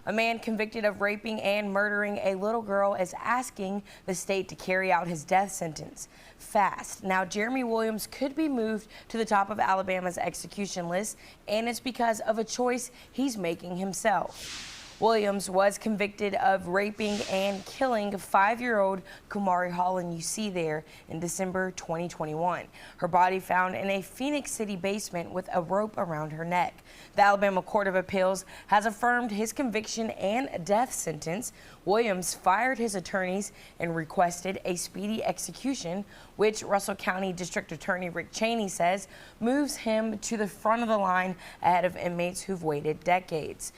A man convicted of raping and murdering a little girl is asking the state to carry out his death sentence fast. Now, Jeremy Williams could be moved to the top of Alabama's execution list, and it's because of a choice he's making himself. Williams was convicted of raping and killing 5-year-old Kamarie Holland, you see there, in December 2021. Her body found in a Phenix City basement with a rope around her neck. The Alabama Court of Appeals has affirmed his conviction and death sentence. Williams fired his attorneys and requested a speedy execution, which Russell County District Attorney Rick Cheney says moves him to the front of the line ahead of inmates who've waited decades.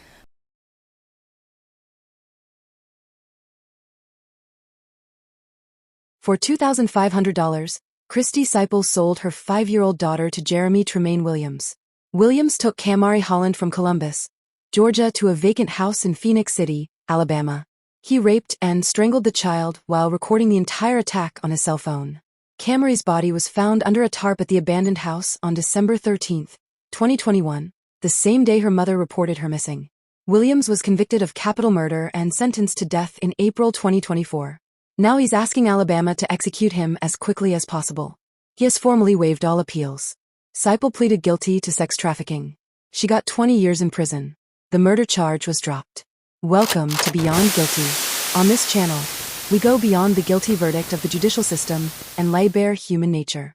For $2,500, Kristy Siple sold her 5-year-old daughter to Jeremy Tremaine Williams. Williams took Kamarie Holland from Columbus, Georgia to a vacant house in Phenix City, Alabama. He raped and strangled the child while recording the entire attack on his cell phone. Kamarie's body was found under a tarp at the abandoned house on December 13, 2021, the same day her mother reported her missing. Williams was convicted of capital murder and sentenced to death in April 2024. Now he's asking Alabama to execute him as quickly as possible. He has formally waived all appeals. Siple pleaded guilty to sex trafficking. She got 20 years in prison. The murder charge was dropped. Welcome to Beyond Guilty. On this channel, we go beyond the guilty verdict of the judicial system and lay bare human nature.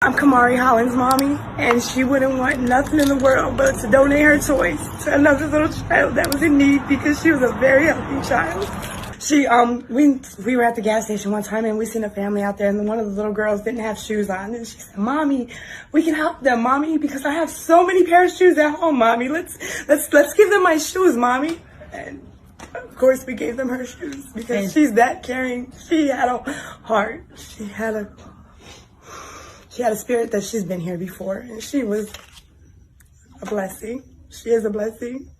I'm Kamarie Holland's mommy, and she wouldn't want nothing in the world but to donate her toys to another little child that was in need because she was a very healthy child. We were at the gas station one time and we seen a family out there, and one of the little girls didn't have shoes on, and she said, "Mommy, we can help them, Mommy, because I have so many pairs of shoes at home, Mommy. Let's give them my shoes, Mommy." And of course we gave them her shoes because she's that caring. She had a heart. She had a spirit that she's been here before, and she was a blessing. She is a blessing.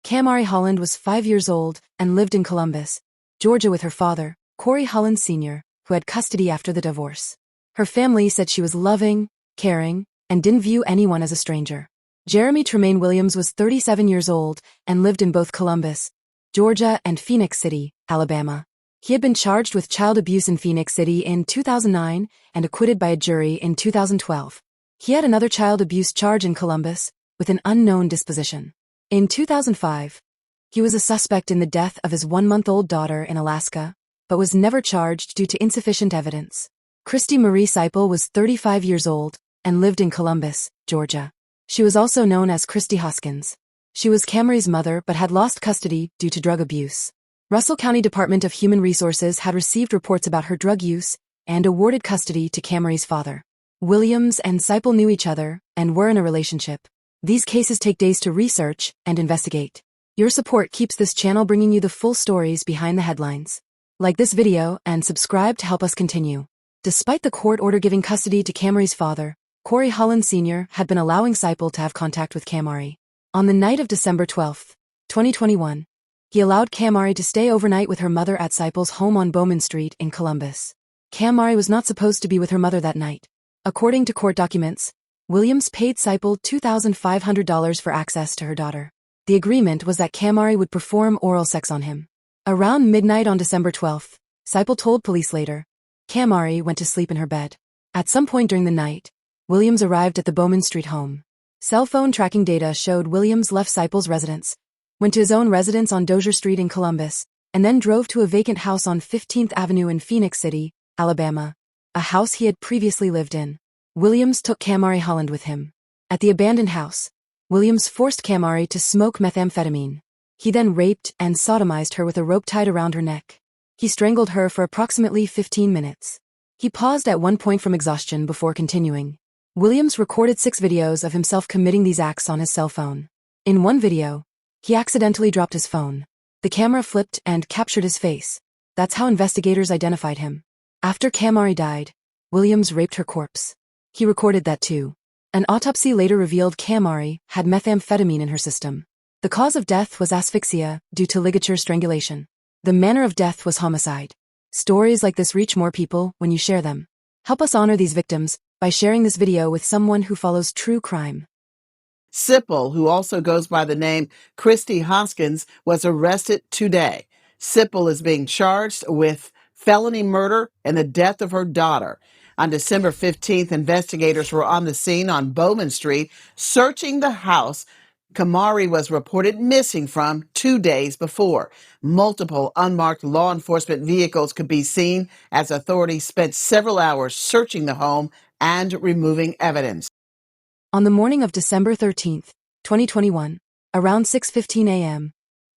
Kamarie Holland was 5 years old and lived in Columbus, Georgia with her father, Kamarie Holland Sr., who had custody after the divorce. Her family said she was loving, caring, and didn't view anyone as a stranger. Jeremy Tremaine Williams was 37 years old and lived in both Columbus, Georgia and Phenix City, Alabama. He had been charged with child abuse in Phenix City in 2009 and acquitted by a jury in 2012. He had another child abuse charge in Columbus with an unknown disposition. In 2005, he was a suspect in the death of his 1-month-old daughter in Alaska, but was never charged due to insufficient evidence. Kristy Marie Siple was 35 years old and lived in Columbus, Georgia. She was also known as Kristy Hoskins. She was Kamarie's mother but had lost custody due to drug abuse. Russell County Department of Human Resources had received reports about her drug use and awarded custody to Kamarie's father. Williams and Siple knew each other and were in a relationship. These cases take days to research and investigate. Your support keeps this channel bringing you the full stories behind the headlines. Like this video and subscribe to help us continue. Despite the court order giving custody to Kamarie's father, Kamarie Holland Sr. had been allowing Siple to have contact with Kamarie. On the night of December 12, 2021, he allowed Kamarie to stay overnight with her mother at Siple's home on Bowman Street in Columbus. Kamarie was not supposed to be with her mother that night. According to court documents, Williams paid Siple $2,500 for access to her daughter. The agreement was that Kamarie would perform oral sex on him. Around midnight on December 12, Siple told police later, Kamarie went to sleep in her bed. At some point during the night, Williams arrived at the Bowman Street home. Cell phone tracking data showed Williams left Siple's residence, went to his own residence on Dozier Street in Columbus, and then drove to a vacant house on 15th Avenue in Phenix City, Alabama, a house he had previously lived in. Williams took Kamarie Holland with him. At the abandoned house, Williams forced Kamarie to smoke methamphetamine. He then raped and sodomized her with a rope tied around her neck. He strangled her for approximately 15 minutes. He paused at one point from exhaustion before continuing. Williams recorded 6 videos of himself committing these acts on his cell phone. In one video, he accidentally dropped his phone. The camera flipped and captured his face. That's how investigators identified him. After Kamarie died, Williams raped her corpse. He recorded that too. An autopsy later revealed Kamarie had methamphetamine in her system. The cause of death was asphyxia due to ligature strangulation. The manner of death was homicide. Stories like this reach more people when you share them. Help us honor these victims by sharing this video with someone who follows true crime. Siple, who also goes by the name Kristy Hoskins, was arrested today. Siple is being charged with felony murder and the death of her daughter. On December 15th, investigators were on the scene on Bowman Street searching the house Kamarie was reported missing from 2 days before. Multiple unmarked law enforcement vehicles could be seen as authorities spent several hours searching the home and removing evidence. On the morning of December 13th, 2021, around 6:15 a.m.,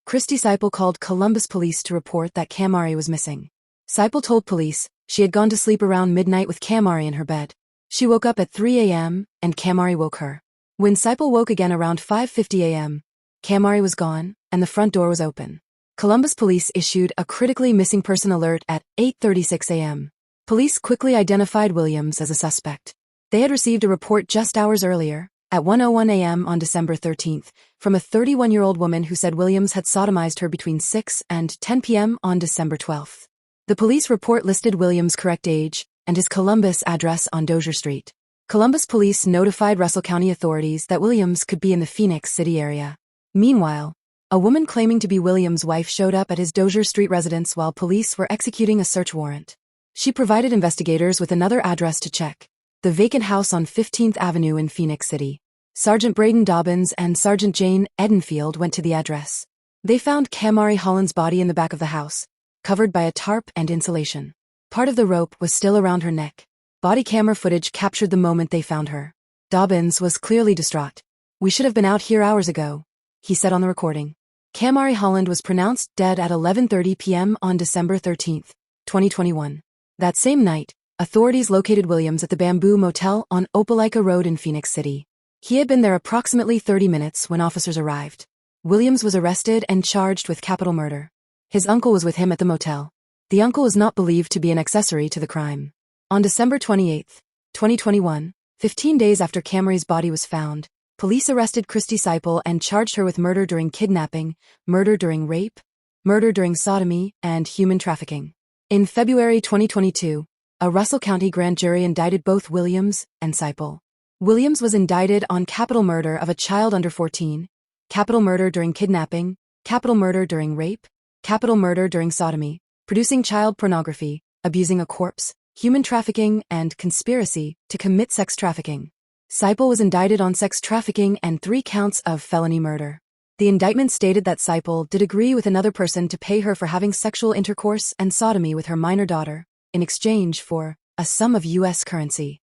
Kristy Siple called Columbus police to report that Kamarie was missing. Siple told police she had gone to sleep around midnight with Kamarie in her bed. She woke up at 3 a.m. and Kamarie woke her. When Siple woke again around 5:50 a.m., Kamarie was gone and the front door was open. Columbus police issued a critically missing person alert at 8:36 a.m. Police quickly identified Williams as a suspect. They had received a report just hours earlier, at 1:01 a.m. on December 13th, from a 31-year-old woman who said Williams had sodomized her between 6 and 10 p.m. on December 12th. The police report listed Williams' correct age and his Columbus address on Dozier Street. Columbus police notified Russell County authorities that Williams could be in the Phenix City area. Meanwhile, a woman claiming to be Williams' wife showed up at his Dozier Street residence while police were executing a search warrant. She provided investigators with another address to check: the vacant house on 15th Avenue in Phenix City. Sergeant Braden Dobbins and Sergeant Jane Edenfield went to the address. They found Kamarie Holland's body in the back of the house, covered by a tarp and insulation. Part of the rope was still around her neck. Body camera footage captured the moment they found her. Dobbins was clearly distraught. "We should have been out here hours ago," he said on the recording. Kamarie Holland was pronounced dead at 11:30 p.m. on December 13th, 2021. That same night, authorities located Williams at the Bamboo Motel on Opelika Road in Phenix City. He had been there approximately 30 minutes when officers arrived. Williams was arrested and charged with capital murder. His uncle was with him at the motel. The uncle was not believed to be an accessory to the crime. On December 28th, 2021, 15 days after Kamarie's body was found, police arrested Kristy Siple and charged her with murder during kidnapping, murder during rape, murder during sodomy, and human trafficking. In February 2022, a Russell County grand jury indicted both Williams and Siple. Williams was indicted on capital murder of a child under 14, capital murder during kidnapping, capital murder during rape, capital murder during sodomy, producing child pornography, abusing a corpse, human trafficking, and conspiracy to commit sex trafficking. Siple was indicted on sex trafficking and 3 counts of felony murder. The indictment stated that Siple did agree with another person to pay her for having sexual intercourse and sodomy with her minor daughter, in exchange for a sum of U.S. currency.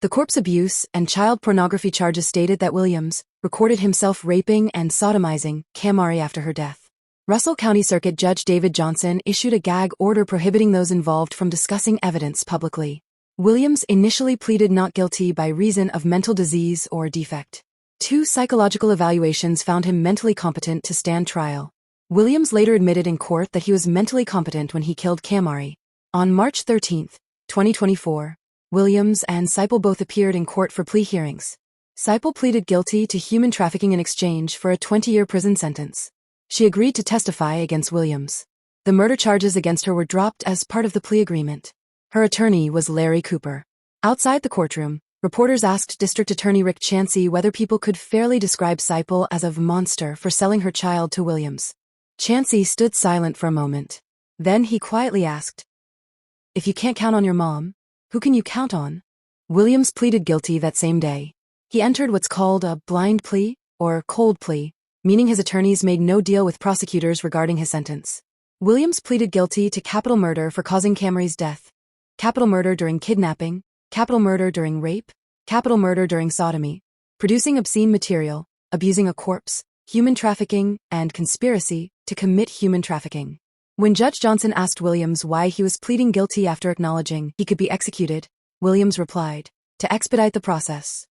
The corpse abuse and child pornography charges stated that Williams recorded himself raping and sodomizing Kamarie after her death. Russell County Circuit Judge David Johnson issued a gag order prohibiting those involved from discussing evidence publicly. Williams initially pleaded not guilty by reason of mental disease or defect. 2 psychological evaluations found him mentally competent to stand trial. Williams later admitted in court that he was mentally competent when he killed Kamarie. On March 13, 2024, Williams and Siple both appeared in court for plea hearings. Siple pleaded guilty to human trafficking in exchange for a 20-year prison sentence. She agreed to testify against Williams. The murder charges against her were dropped as part of the plea agreement. Her attorney was Larry Cooper. Outside the courtroom, reporters asked District Attorney Rick Chancey whether people could fairly describe Siple as a monster for selling her child to Williams. Chancey stood silent for a moment. Then he quietly asked, "If you can't count on your mom, who can you count on?" Williams pleaded guilty that same day. He entered what's called a blind plea, or cold plea, meaning his attorneys made no deal with prosecutors regarding his sentence. Williams pleaded guilty to capital murder for causing Kamarie's death, capital murder during kidnapping, capital murder during rape, capital murder during sodomy, producing obscene material, abusing a corpse, human trafficking, and conspiracy to commit human trafficking. When Judge Johnson asked Williams why he was pleading guilty after acknowledging he could be executed, Williams replied, "To expedite the process."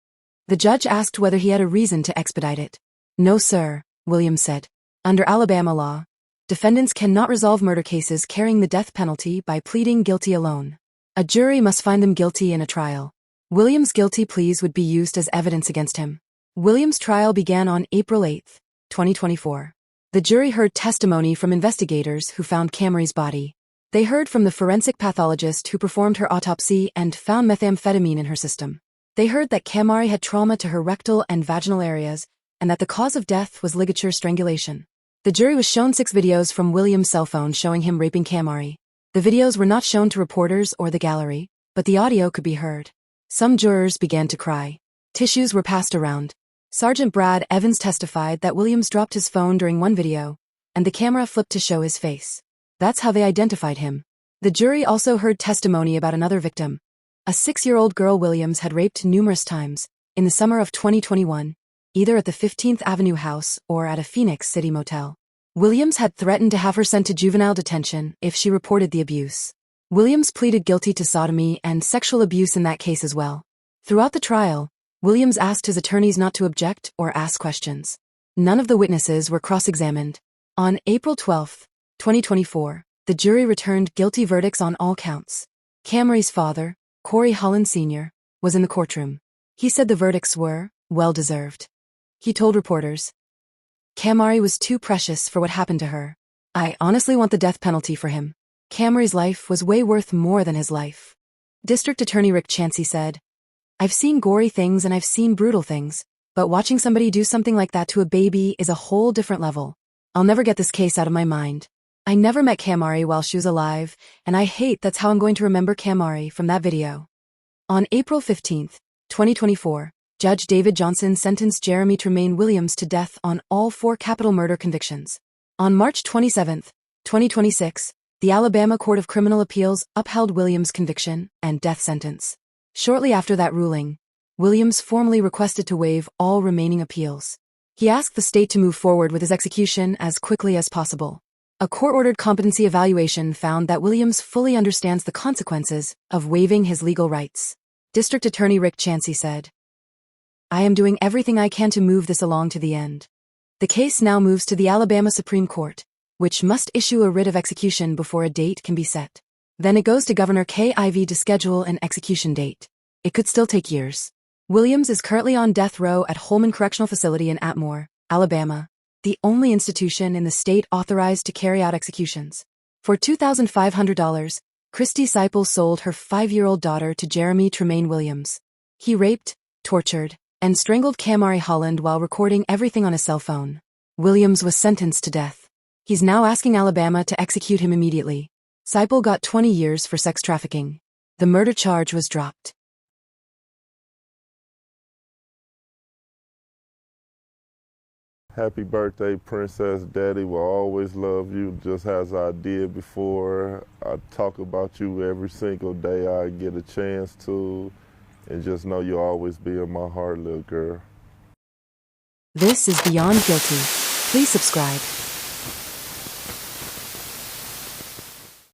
The judge asked whether he had a reason to expedite it. "No, sir," Williams said. "Under Alabama law, defendants cannot resolve murder cases carrying the death penalty by pleading guilty alone. A jury must find them guilty in a trial." Williams' guilty pleas would be used as evidence against him. Williams' trial began on April 8, 2024. The jury heard testimony from investigators who found Kamarie's body. They heard from the forensic pathologist who performed her autopsy and found methamphetamine in her system. They heard that Kamarie had trauma to her rectal and vaginal areas and that the cause of death was ligature strangulation. The jury was shown 6 videos from Williams' cell phone showing him raping Kamarie. The videos were not shown to reporters or the gallery, but the audio could be heard. Some jurors began to cry. Tissues were passed around. Sergeant Brad Evans testified that Williams dropped his phone during one video, and the camera flipped to show his face. That's how they identified him. The jury also heard testimony about another victim. A 6-year-old girl Williams had raped numerous times, in the summer of 2021, either at the 15th Avenue house or at a Phenix City motel. Williams had threatened to have her sent to juvenile detention if she reported the abuse. Williams pleaded guilty to sodomy and sexual abuse in that case as well. Throughout the trial, Williams asked his attorneys not to object or ask questions. None of the witnesses were cross-examined. On April 12, 2024, the jury returned guilty verdicts on all counts. Kamarie's father, Kamarie Holland Sr., was in the courtroom. He said the verdicts were well-deserved. He told reporters, "Kamarie was too precious for what happened to her. I honestly want the death penalty for him. Kamarie's life was way worth more than his life." District Attorney Rick Chancey said, "I've seen gory things and I've seen brutal things, but watching somebody do something like that to a baby is a whole different level. I'll never get this case out of my mind. I never met Kamarie while she was alive, and I hate that's how I'm going to remember Kamarie from that video." On April 15, 2024, Judge David Johnson sentenced Jeremy Tremaine Williams to death on all 4 capital murder convictions. On March 27, 2026, the Alabama Court of Criminal Appeals upheld Williams' conviction and death sentence. Shortly after that ruling, Williams formally requested to waive all remaining appeals. He asked the state to move forward with his execution as quickly as possible. A court-ordered competency evaluation found that Williams fully understands the consequences of waiving his legal rights. District Attorney Rick Chancey said, "I am doing everything I can to move this along to the end." The case now moves to the Alabama Supreme Court, which must issue a writ of execution before a date can be set. Then it goes to Governor K.I.V. to schedule an execution date. It could still take years. Williams is currently on death row at Holman Correctional Facility in Atmore, Alabama, the only institution in the state authorized to carry out executions. For $2,500, Kristy Siple sold her 5-year-old daughter to Jeremy Tremaine Williams. He raped, tortured, and strangled Kamarie Holland while recording everything on a cell phone. Williams was sentenced to death. He's now asking Alabama to execute him immediately. Siple got 20 years for sex trafficking. The murder charge was dropped. Happy birthday, Princess. Daddy will always love you just as I did before. I talk about you every single day I get a chance to. And just know you'll always be in my heart, little girl. This is Beyond Guilty. Please subscribe.